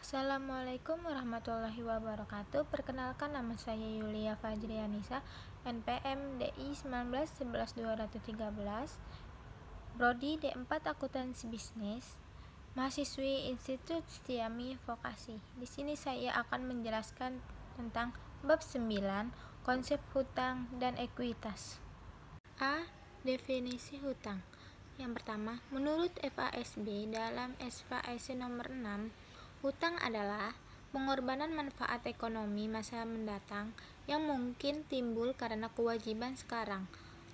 Assalamualaikum warahmatullahi wabarakatuh. Perkenalkan, nama saya Yulia Fajrianisa, NPM DI 19 11 213, Prodi D4 Akuntansi Bisnis, mahasiswi Institut Setiami Vokasi. Di sini saya akan menjelaskan tentang bab 9, konsep hutang dan ekuitas. A. Definisi hutang. Yang pertama, menurut FASB dalam SFASC nomor 6, hutang adalah pengorbanan manfaat ekonomi masa mendatang yang mungkin timbul karena kewajiban sekarang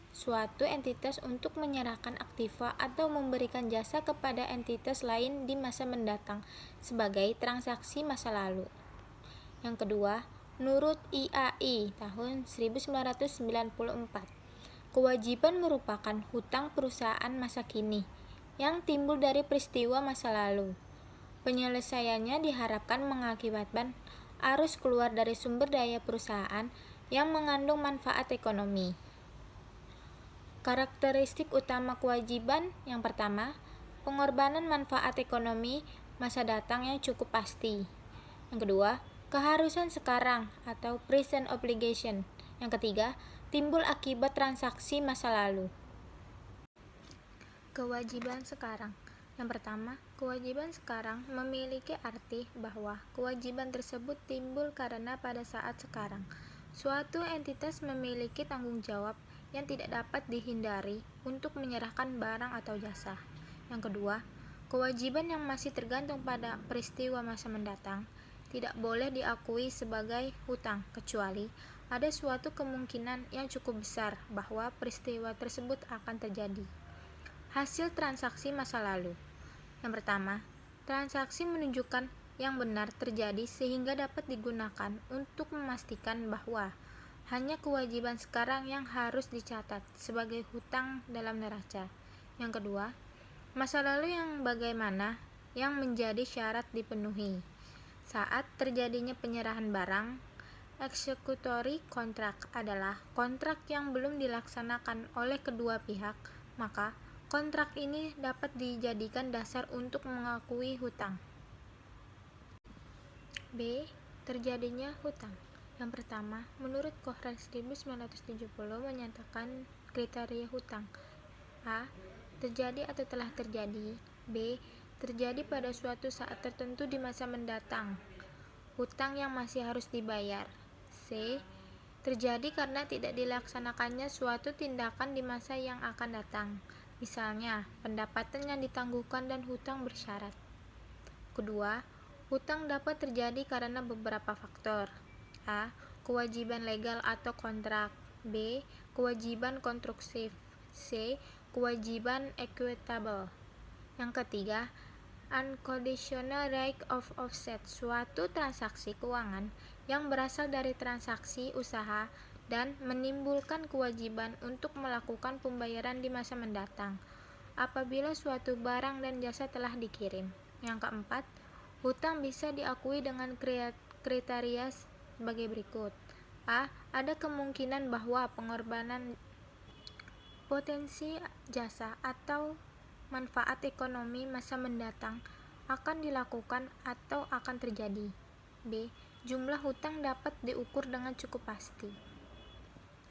suatu entitas untuk menyerahkan aktiva atau memberikan jasa kepada entitas lain di masa mendatang sebagai transaksi masa lalu. Yang kedua, menurut IAI tahun 1994, kewajiban merupakan hutang perusahaan masa kini yang timbul dari peristiwa masa lalu. Penyelesaiannya diharapkan mengakibatkan arus keluar dari sumber daya perusahaan yang mengandung manfaat ekonomi. Karakteristik utama kewajiban yang pertama, pengorbanan manfaat ekonomi masa datang yang cukup pasti. Yang kedua, keharusan sekarang atau present obligation. Yang ketiga, timbul akibat transaksi masa lalu. Kewajiban sekarang. Yang pertama, kewajiban sekarang memiliki arti bahwa kewajiban tersebut timbul karena pada saat sekarang suatu entitas memiliki tanggung jawab yang tidak dapat dihindari untuk menyerahkan barang atau jasa. Yang kedua, kewajiban yang masih tergantung pada peristiwa masa mendatang tidak boleh diakui sebagai hutang kecuali ada suatu kemungkinan yang cukup besar bahwa peristiwa tersebut akan terjadi. Hasil transaksi masa lalu. Yang pertama, transaksi menunjukkan yang benar terjadi sehingga dapat digunakan untuk memastikan bahwa hanya kewajiban sekarang yang harus dicatat sebagai hutang dalam neraca. Yang kedua, masa lalu yang bagaimana yang menjadi syarat dipenuhi saat terjadinya penyerahan barang. Executory contract adalah kontrak yang belum dilaksanakan oleh kedua pihak, maka kontrak ini dapat dijadikan dasar untuk mengakui hutang. B. Terjadinya hutang. Yang pertama, menurut Kohran 1970 menyatakan kriteria hutang. A. Terjadi atau telah terjadi. B. Terjadi pada suatu saat tertentu di masa mendatang. Hutang yang masih harus dibayar. C. Terjadi karena tidak dilaksanakannya suatu tindakan di masa yang akan datang. Misalnya, pendapatan yang ditangguhkan dan hutang bersyarat. Kedua, hutang dapat terjadi karena beberapa faktor. A. Kewajiban legal atau kontrak. B. Kewajiban konstruksif. C. Kewajiban equitable. Yang ketiga, unconditional right of offset, suatu transaksi keuangan yang berasal dari transaksi usaha dan menimbulkan kewajiban untuk melakukan pembayaran di masa mendatang apabila suatu barang dan jasa telah dikirim. Yang keempat, hutang bisa diakui dengan kriteria sebagai berikut. A. Ada kemungkinan bahwa pengorbanan potensi jasa atau manfaat ekonomi masa mendatang akan dilakukan atau akan terjadi. B. Jumlah hutang dapat diukur dengan cukup pasti.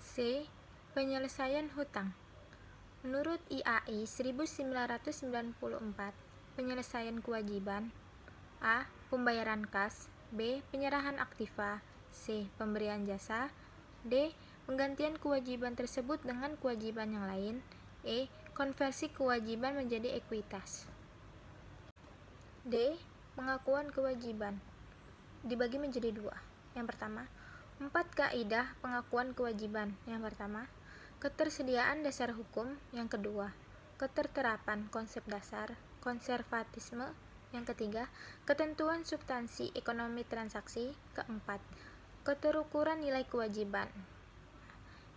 C. Penyelesaian hutang. Menurut IAI 1994, penyelesaian kewajiban. A. Pembayaran kas. B. Penyerahan aktiva. C. Pemberian jasa. D. Penggantian kewajiban tersebut dengan kewajiban yang lain. E. Konversi kewajiban menjadi ekuitas. D. Pengakuan kewajiban dibagi menjadi dua. Yang pertama, 4 kaidah pengakuan kewajiban. Yang pertama, ketersediaan dasar hukum. Yang kedua, keterterapan konsep dasar konservatisme. Yang ketiga, ketentuan substansi ekonomi transaksi. Keempat, keterukuran nilai kewajiban.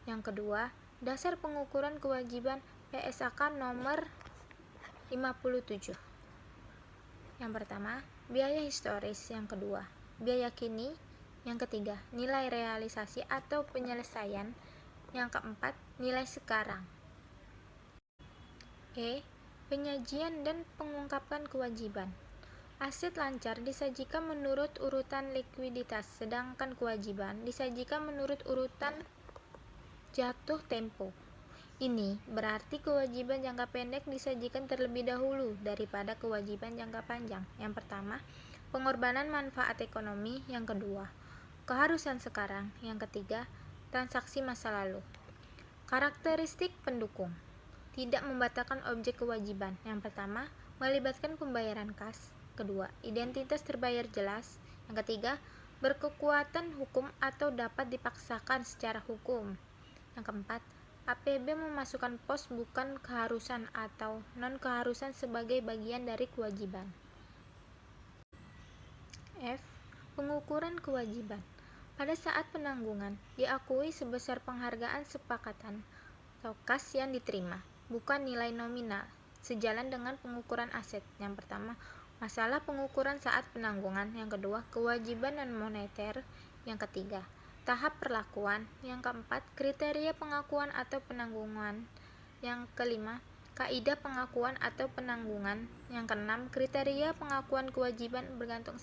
Yang kedua, dasar pengukuran kewajiban PSAK nomor 57. Yang pertama, biaya historis. Yang kedua, biaya kini. Yang ketiga, nilai realisasi atau penyelesaian. Yang keempat, nilai sekarang. E. Penyajian dan pengungkapan kewajiban. Aset lancar disajikan menurut urutan likuiditas, sedangkan kewajiban disajikan menurut urutan jatuh tempo. Ini berarti kewajiban jangka pendek disajikan terlebih dahulu daripada kewajiban jangka panjang. Yang pertama, pengorbanan manfaat ekonomi. Yang kedua, keharusan sekarang. Yang ketiga, transaksi masa lalu. Karakteristik pendukung tidak membatalkan objek kewajiban. Yang pertama, melibatkan pembayaran kas. Kedua, identitas terbayar jelas. Yang ketiga, berkekuatan hukum atau dapat dipaksakan secara hukum. Yang keempat, APB memasukkan pos bukan keharusan atau non-keharusan sebagai bagian dari kewajiban. F. Pengukuran kewajiban. Pada saat penanggungan, diakui sebesar penghargaan sepakatan atau kas yang diterima, bukan nilai nominal, sejalan dengan pengukuran aset. Yang pertama, masalah pengukuran saat penanggungan. Yang kedua, kewajiban non-moneter. Yang ketiga, tahap perlakuan. Yang keempat, kriteria pengakuan atau penanggungan. Yang kelima, kaidah pengakuan atau penanggungan. Yang keenam, kriteria pengakuan kewajiban bergantung.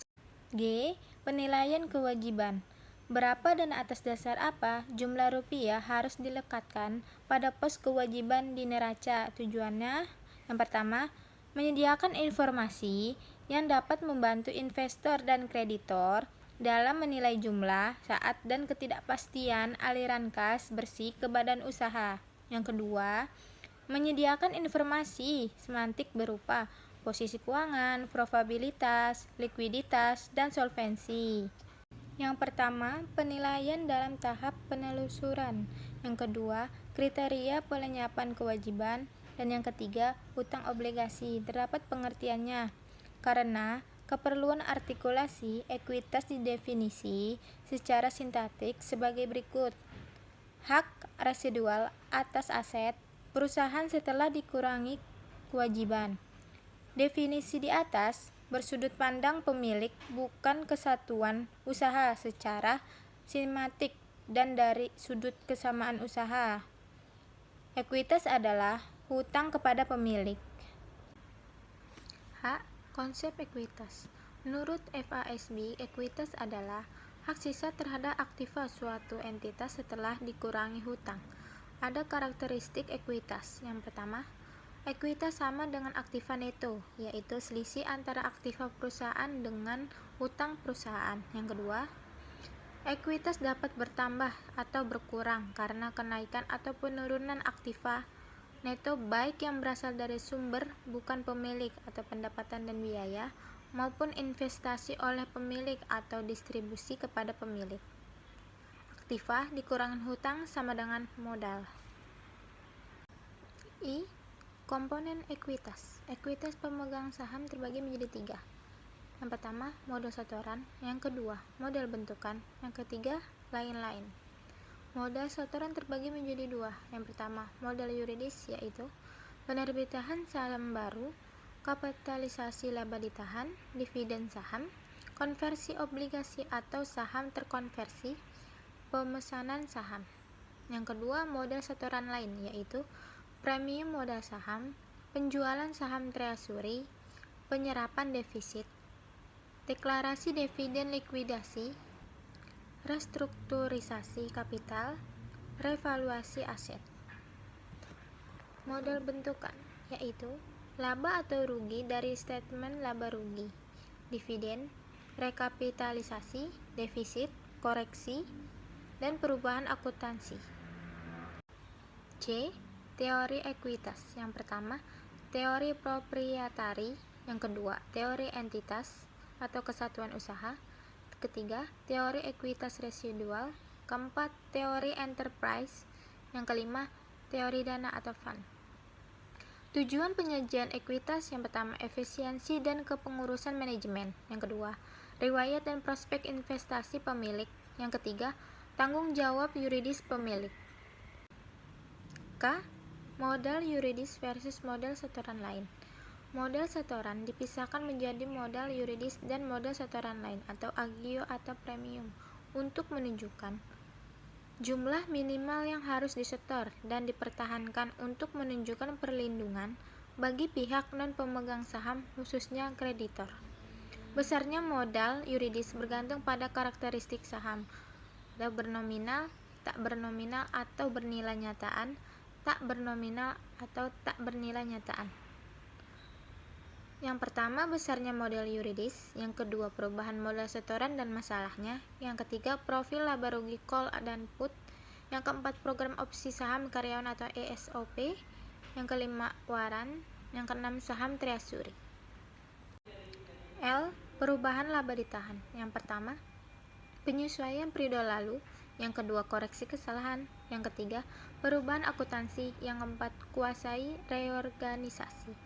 G. Penilaian kewajiban. Berapa dan atas dasar apa jumlah rupiah harus dilekatkan pada pos kewajiban di neraca? Tujuannya, yang pertama, menyediakan informasi yang dapat membantu investor dan kreditor dalam menilai jumlah, saat, dan ketidakpastian aliran kas bersih ke badan usaha. Yang kedua, menyediakan informasi semantik berupa posisi keuangan, probabilitas, likuiditas, dan solvensi. Yang pertama, penilaian dalam tahap penelusuran. Yang kedua, kriteria pelenyapan kewajiban. Dan yang ketiga, hutang obligasi. Terdapat pengertiannya. Karena keperluan artikulasi, ekuitas didefinisi secara sintaktik sebagai berikut. Hak residual atas aset perusahaan setelah dikurangi kewajiban. Definisi di atas bersudut pandang pemilik, bukan kesatuan usaha secara sistematik dan dari sudut kesamaan usaha. Ekuitas adalah hutang kepada pemilik. H. Konsep ekuitas. Menurut FASB, ekuitas adalah hak sisa terhadap aktiva suatu entitas setelah dikurangi hutang. Ada karakteristik ekuitas. Yang pertama, ekuitas sama dengan aktiva neto, yaitu selisih antara aktiva perusahaan dengan hutang perusahaan. Yang kedua, ekuitas dapat bertambah atau berkurang karena kenaikan atau penurunan aktiva neto baik yang berasal dari sumber bukan pemilik atau pendapatan dan biaya, maupun investasi oleh pemilik atau distribusi kepada pemilik. Aktiva dikurangi hutang sama dengan modal. I. Komponen ekuitas. Ekuitas pemegang saham terbagi menjadi 3. Yang pertama, modal setoran. Yang kedua, modal bentukan. Yang ketiga, lain-lain. Modal setoran terbagi menjadi 2. Yang pertama, modal yuridis, yaitu penerbitan saham baru, kapitalisasi laba ditahan, dividen saham, konversi obligasi atau saham terkonversi, pemesanan saham. Yang kedua, modal setoran lain, yaitu premium modal saham, penjualan saham treasury, penyerapan defisit, deklarasi dividen likuidasi, restrukturisasi kapital, revaluasi aset. Modal bentukan, yaitu laba atau rugi dari statement laba rugi, dividen, rekapitalisasi, defisit, koreksi, dan perubahan akuntansi. C. Teori ekuitas. Yang pertama, teori proprietari. Yang kedua, teori entitas atau kesatuan usaha. Ketiga, teori ekuitas residual. Keempat, teori enterprise. Yang kelima, teori dana atau fund. Tujuan penyajian ekuitas: yang pertama, efisiensi dan kepengurusan manajemen. Yang kedua, riwayat dan prospek investasi pemilik. Yang ketiga, tanggung jawab yuridis pemilik. K. Modal yuridis versus modal setoran lain. Modal setoran dipisahkan menjadi modal yuridis dan modal setoran lain atau agio atau premium untuk menunjukkan jumlah minimal yang harus disetor dan dipertahankan untuk menunjukkan perlindungan bagi pihak non pemegang saham, khususnya kreditor. Besarnya modal yuridis bergantung pada karakteristik saham, atau bernominal, tak bernominal atau bernilai nyataan, tak bernominal atau tak bernilai nyataan. Yang pertama, besarnya modal yuridis. Yang kedua, perubahan modal setoran dan masalahnya. Yang ketiga, profil laba rugi call dan put. Yang keempat, program opsi saham karyawan atau ESOP. Yang kelima, waran. Yang keenam, saham treasury. L. Perubahan laba ditahan. Yang pertama, penyesuaian periode lalu. Yang kedua, koreksi kesalahan. Yang ketiga, perubahan akuntansi. Yang keempat, kuasai reorganisasi.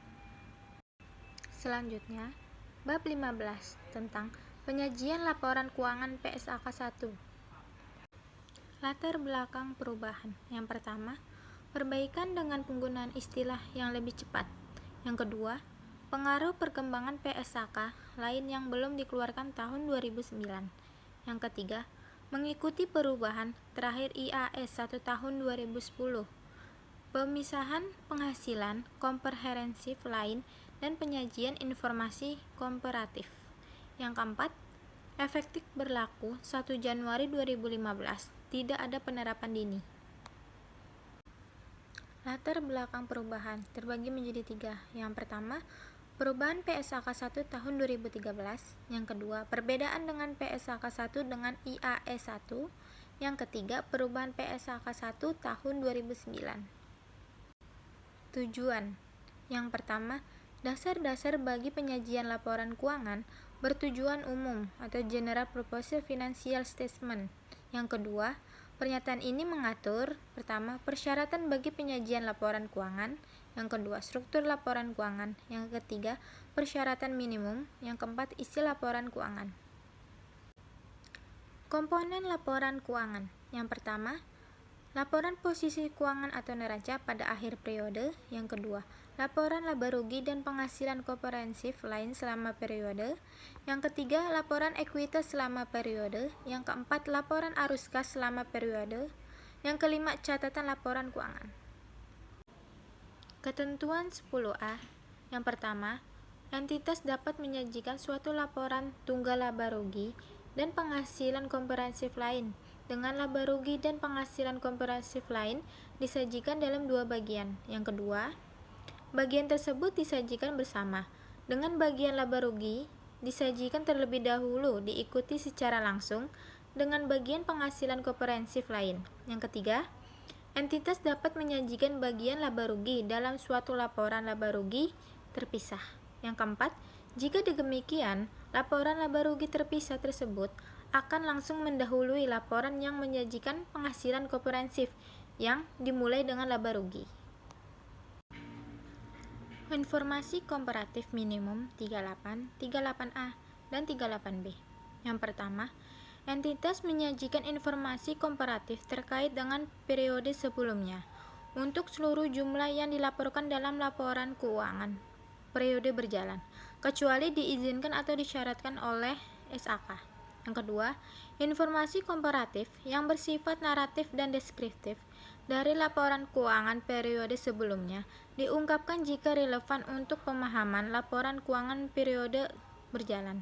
Selanjutnya, bab 15 tentang penyajian laporan keuangan PSAK 1. Latar belakang perubahan. Yang pertama, perbaikan dengan penggunaan istilah yang lebih cepat. Yang kedua, pengaruh perkembangan PSAK lain yang belum dikeluarkan tahun 2009. Yang ketiga, mengikuti perubahan terakhir IAS 1 tahun 2010. Pemisahan penghasilan komprehensif lain dan penyajian informasi komparatif. Yang keempat, efektif berlaku 1 Januari 2015. Tidak ada penerapan dini. Latar belakang perubahan terbagi menjadi 3. Yang pertama, perubahan PSAK 1 tahun 2013. Yang kedua, perbedaan dengan PSAK 1 dengan IAS 1. Yang ketiga, perubahan PSAK 1 tahun 2009. Tujuan. Yang pertama, dasar-dasar bagi penyajian laporan keuangan bertujuan umum atau General Purpose Financial Statement. Yang kedua, pernyataan ini mengatur, pertama, persyaratan bagi penyajian laporan keuangan. Yang kedua, struktur laporan keuangan. Yang ketiga, persyaratan minimum. Yang keempat, isi laporan keuangan. Komponen laporan keuangan. Yang pertama, laporan posisi keuangan atau neraca pada akhir periode. Yang kedua, laporan laba rugi dan penghasilan komprehensif lain selama periode. Yang ketiga, laporan ekuitas selama periode. Yang keempat, laporan arus kas selama periode. Yang kelima, catatan laporan keuangan. Ketentuan 10A. Yang pertama, entitas dapat menyajikan suatu laporan tunggal laba rugi dan penghasilan komprehensif lain dengan laba rugi dan penghasilan komprehensif lain disajikan dalam 2 bagian. Yang kedua, bagian tersebut disajikan bersama dengan bagian laba rugi disajikan terlebih dahulu diikuti secara langsung dengan bagian penghasilan komprehensif lain. Yang ketiga, entitas dapat menyajikan bagian laba rugi dalam suatu laporan laba rugi terpisah. Yang keempat, jika demikian, laporan laba rugi terpisah tersebut akan langsung mendahului laporan yang menyajikan penghasilan komprehensif yang dimulai dengan laba rugi. Informasi komparatif minimum 38, 38A, dan 38B. Yang pertama, entitas menyajikan informasi komparatif terkait dengan periode sebelumnya untuk seluruh jumlah yang dilaporkan dalam laporan keuangan periode berjalan, kecuali diizinkan atau disyaratkan oleh SAK. Yang kedua, informasi komparatif yang bersifat naratif dan deskriptif dari laporan keuangan periode sebelumnya diungkapkan jika relevan untuk pemahaman laporan keuangan periode berjalan.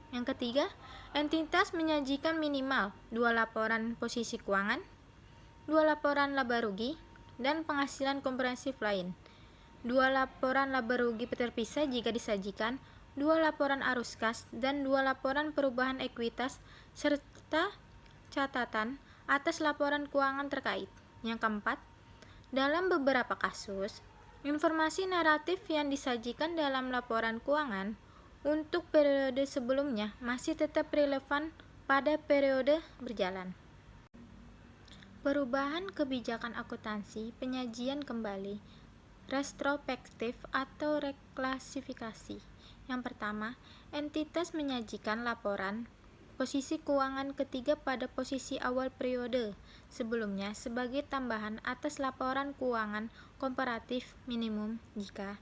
Yang ketiga, entitas menyajikan minimal 2 laporan posisi keuangan, 2 laporan laba rugi, dan penghasilan komprehensif lain, 2 laporan laba rugi terpisah jika disajikan, 2 laporan arus kas, dan 2 laporan perubahan ekuitas, serta catatan atas laporan keuangan terkait. Yang keempat, dalam beberapa kasus, informasi naratif yang disajikan dalam laporan keuangan untuk periode sebelumnya masih tetap relevan pada periode berjalan. Perubahan kebijakan akuntansi penyajian kembali, retrospektif atau reklasifikasi. Yang pertama, entitas menyajikan laporan posisi keuangan ketiga pada posisi awal periode sebelumnya sebagai tambahan atas laporan keuangan komparatif minimum jika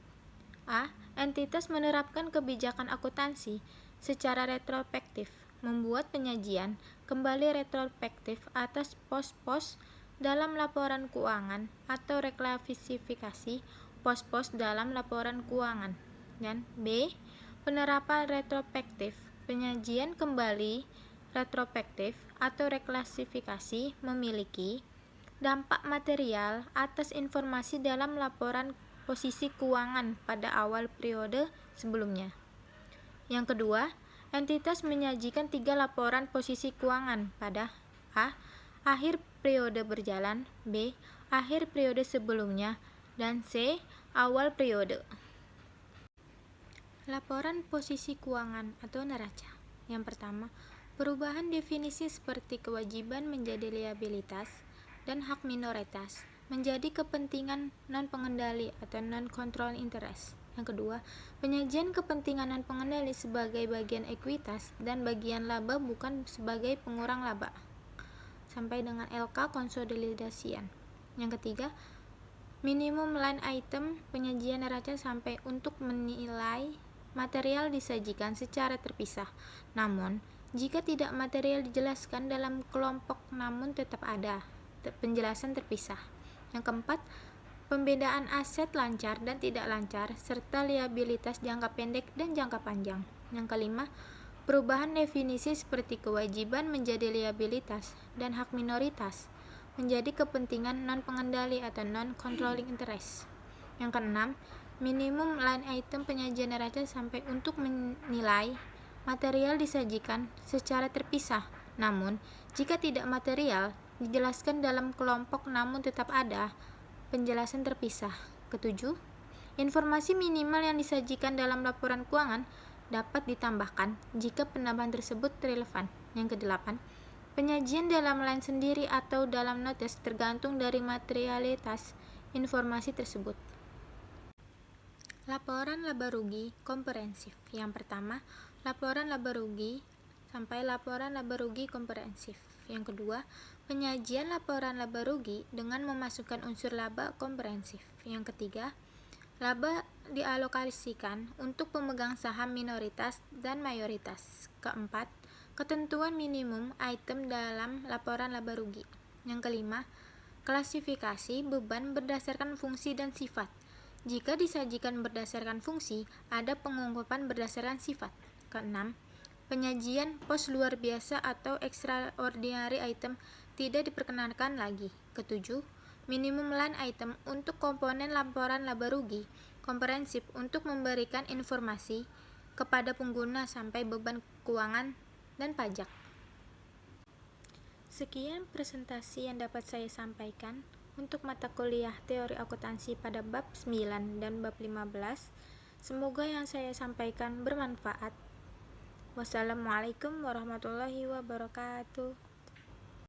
A. Entitas menerapkan kebijakan akuntansi secara retrospektif, membuat penyajian kembali retrospektif atas pos-pos dalam laporan keuangan atau reklasifikasi pos-pos dalam laporan keuangan. Dan B. Penerapan retrospektif. Penyajian kembali retrospektif atau reklasifikasi memiliki dampak material atas informasi dalam laporan posisi keuangan pada awal periode sebelumnya. Yang kedua, entitas menyajikan 3 laporan posisi keuangan pada A. Akhir periode berjalan, B. Akhir periode sebelumnya, dan C. Awal periode. Laporan posisi keuangan atau neraca. Yang pertama, perubahan definisi seperti kewajiban menjadi liabilitas dan hak minoritas menjadi kepentingan non-pengendali atau non-controlling interest. Yang kedua, penyajian kepentingan non-pengendali sebagai bagian ekuitas dan bagian laba bukan sebagai pengurang laba. Sampai dengan LK konsolidasian. Yang ketiga, minimum line item penyajian neraca sampai untuk menilai material disajikan secara terpisah. Namun, jika tidak material dijelaskan dalam kelompok namun tetap ada penjelasan terpisah. Yang keempat, pembedaan aset lancar dan tidak lancar serta liabilitas jangka pendek dan jangka panjang. Yang kelima, perubahan definisi seperti kewajiban menjadi liabilitas dan hak minoritas menjadi kepentingan non-pengendali atau non-controlling interest. Yang keenam, minimum line item penyajian neraca sampai untuk menilai material disajikan secara terpisah. Namun, jika tidak material dijelaskan dalam kelompok namun tetap ada penjelasan terpisah. Ketujuh, informasi minimal yang disajikan dalam laporan keuangan dapat ditambahkan jika penambahan tersebut relevan. Yang kedelapan, penyajian dalam line sendiri atau dalam notes tergantung dari materialitas informasi tersebut. Laporan laba rugi komprehensif. Yang pertama, laporan laba rugi sampai laporan laba rugi komprehensif. Yang kedua, penyajian laporan laba rugi dengan memasukkan unsur laba komprehensif. Yang ketiga, laba dialokasikan untuk pemegang saham minoritas dan mayoritas. Keempat, ketentuan minimum item dalam laporan laba rugi. Yang kelima, klasifikasi beban berdasarkan fungsi dan sifat. Jika disajikan berdasarkan fungsi, ada pengungkapan berdasarkan sifat. Keenam, penyajian pos luar biasa atau extraordinary item tidak diperkenankan lagi. Ketujuh, minimum line item untuk komponen laporan laba rugi komprehensif untuk memberikan informasi kepada pengguna sampai beban keuangan dan pajak. Sekian presentasi yang dapat saya sampaikan untuk mata kuliah teori akuntansi pada bab 9 dan bab 15. Semoga yang saya sampaikan bermanfaat. Wassalamualaikum warahmatullahi wabarakatuh.